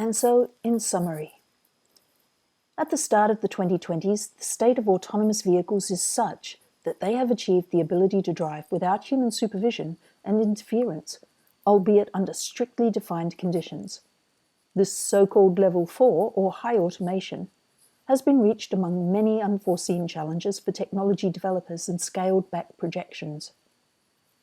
And so, in summary, at the start of the 2020s, the state of autonomous vehicles is such that they have achieved the ability to drive without human supervision and interference, albeit under strictly defined conditions. This so-called Level 4, or high automation, has been reached among many unforeseen challenges for technology developers and scaled-back projections.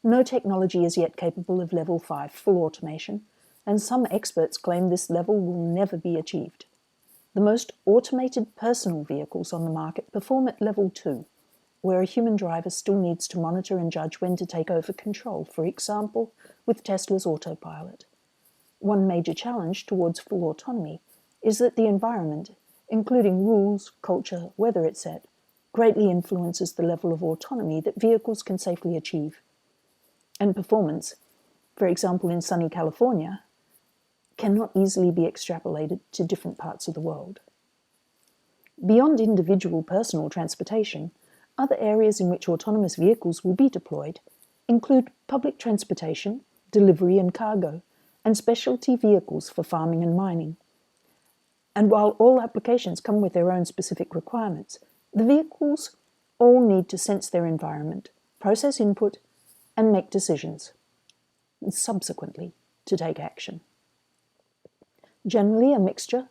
No technology is yet capable of Level 5 full automation, and some experts claim this level will never be achieved. The most automated personal vehicles on the market perform at Level 2, where a human driver still needs to monitor and judge when to take over control, for example, with Tesla's autopilot. One major challenge towards full autonomy is that the environment, including rules, culture, weather, etc., greatly influences the level of autonomy that vehicles can safely achieve. And performance, for example in sunny California, cannot easily be extrapolated to different parts of the world. Beyond individual personal transportation, other areas in which autonomous vehicles will be deployed include public transportation, delivery and cargo, and specialty vehicles for farming and mining. And while all applications come with their own specific requirements, the vehicles all need to sense their environment, process input, and make decisions, and subsequently to take action. Generally a mixture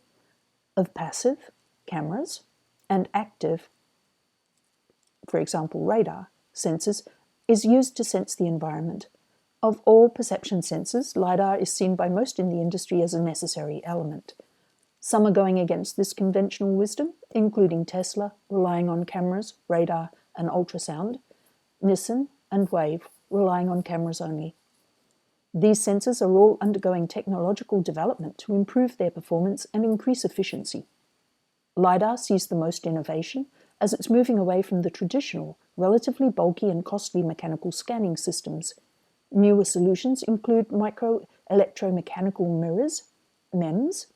of passive, cameras, and active, for example radar, sensors is used to sense the environment. Of all perception sensors, LiDAR is seen by most in the industry as a necessary element. Some are going against this conventional wisdom, including Tesla, relying on cameras, radar, and ultrasound, Nissan and Wave, relying on cameras only. These sensors are all undergoing technological development to improve their performance and increase efficiency. LiDAR sees the most innovation as it's moving away from the traditional, relatively bulky and costly mechanical scanning systems. Newer solutions include micro-electromechanical mirrors, MEMS,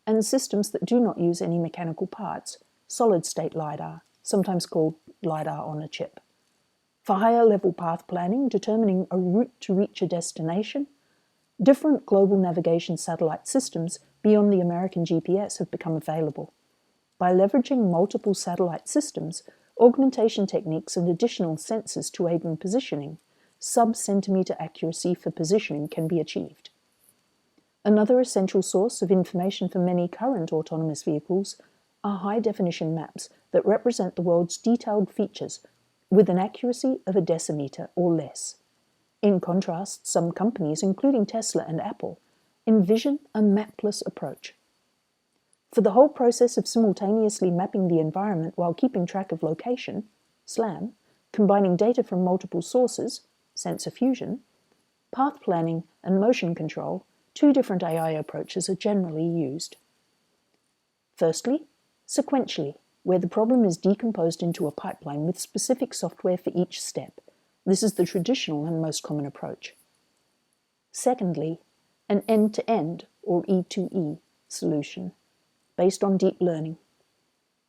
and systems that do not use any mechanical parts, solid-state LiDAR, sometimes called LiDAR on a chip. For higher-level path planning, determining a route to reach a destination, different global navigation satellite systems beyond the American GPS have become available. By leveraging multiple satellite systems, augmentation techniques and additional sensors to aid in positioning, sub-centimeter accuracy for positioning can be achieved. Another essential source of information for many current autonomous vehicles are high-definition maps that represent the world's detailed features with an accuracy of a decimeter or less. In contrast, some companies, including Tesla and Apple, envision a mapless approach. For the whole process of simultaneously mapping the environment while keeping track of location, SLAM, combining data from multiple sources, sensor fusion, path planning, and motion control, two different AI approaches are generally used. Firstly, sequentially, where the problem is decomposed into a pipeline with specific software for each step. This is the traditional and most common approach. Secondly, an end-to-end, or E2E, solution, based on deep learning.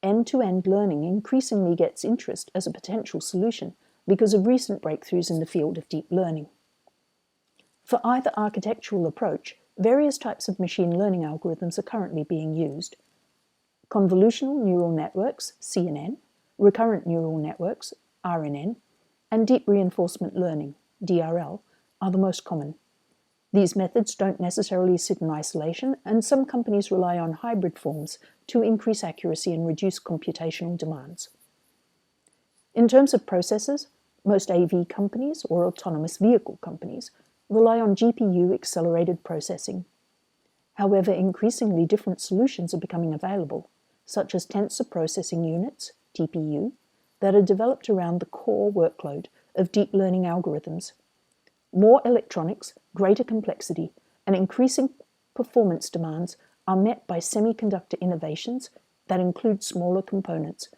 End-to-end learning increasingly gets interest as a potential solution because of recent breakthroughs in the field of deep learning. For either architectural approach, various types of machine learning algorithms are currently being used. Convolutional neural networks, CNN, recurrent neural networks, RNN, and deep reinforcement learning, DRL, are the most common. These methods don't necessarily sit in isolation, and some companies rely on hybrid forms to increase accuracy and reduce computational demands. In terms of processors, most AV companies or autonomous vehicle companies rely on GPU-accelerated processing. However, increasingly different solutions are becoming available, such as tensor processing units, TPU, that are developed around the core workload of deep learning algorithms. More electronics, greater complexity, and increasing performance demands are met by semiconductor innovations that include smaller components,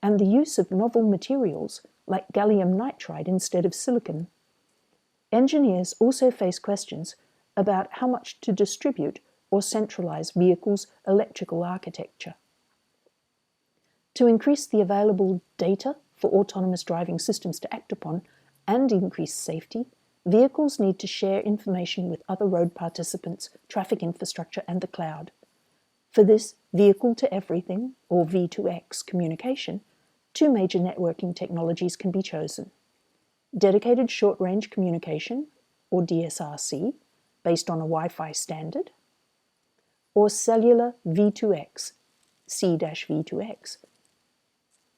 and the use of novel materials like gallium nitride instead of silicon. Engineers also face questions about how much to distribute or centralize vehicles' electrical architecture. To increase the available data for autonomous driving systems to act upon and increase safety, vehicles need to share information with other road participants, traffic infrastructure, and the cloud. For this vehicle-to-everything, or V2X, communication, two major networking technologies can be chosen. Dedicated short-range communication, or DSRC, based on a Wi-Fi standard, or cellular V2X, C-V2X,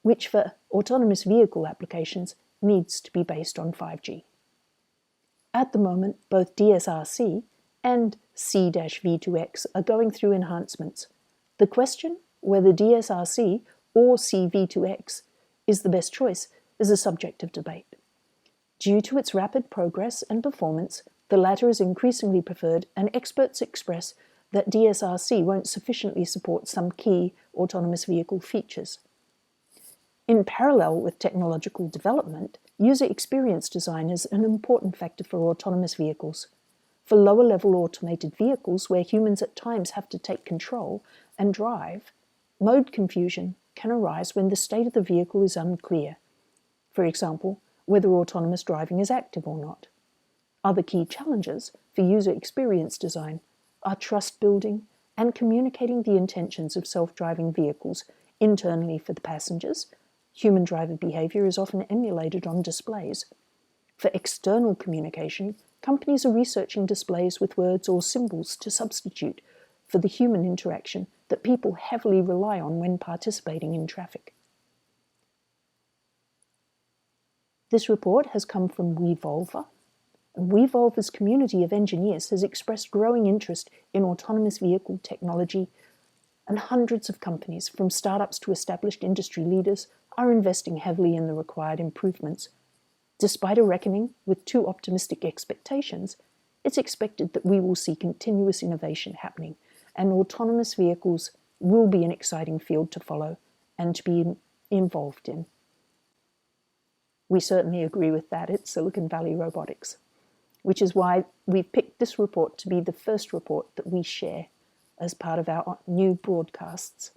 which for autonomous vehicle applications needs to be based on 5G. At the moment, both DSRC and C-V2X are going through enhancements. The question whether DSRC or CV2X is the best choice is a subject of debate. Due to its rapid progress and performance, the latter is increasingly preferred, and experts express that DSRC won't sufficiently support some key autonomous vehicle features. In parallel with technological development, user experience design is an important factor for autonomous vehicles. For lower-level automated vehicles where humans at times have to take control and drive, mode confusion can arise when the state of the vehicle is unclear. For example, whether autonomous driving is active or not. Other key challenges for user experience design are trust building and communicating the intentions of self-driving vehicles internally for the passengers. Human driver behavior is often emulated on displays. For external communication, companies are researching displays with words or symbols to substitute for the human interaction that people heavily rely on when participating in traffic. This report has come from WeVolva. WeVolva's community of engineers has expressed growing interest in autonomous vehicle technology, and hundreds of companies, from startups to established industry leaders, are investing heavily in the required improvements. Despite a reckoning with too optimistic expectations, it's expected that we will see continuous innovation happening, and autonomous vehicles will be an exciting field to follow and to be involved in. We certainly agree with that at Silicon Valley Robotics, which is why we've picked this report to be the first report that we share as part of our new broadcasts.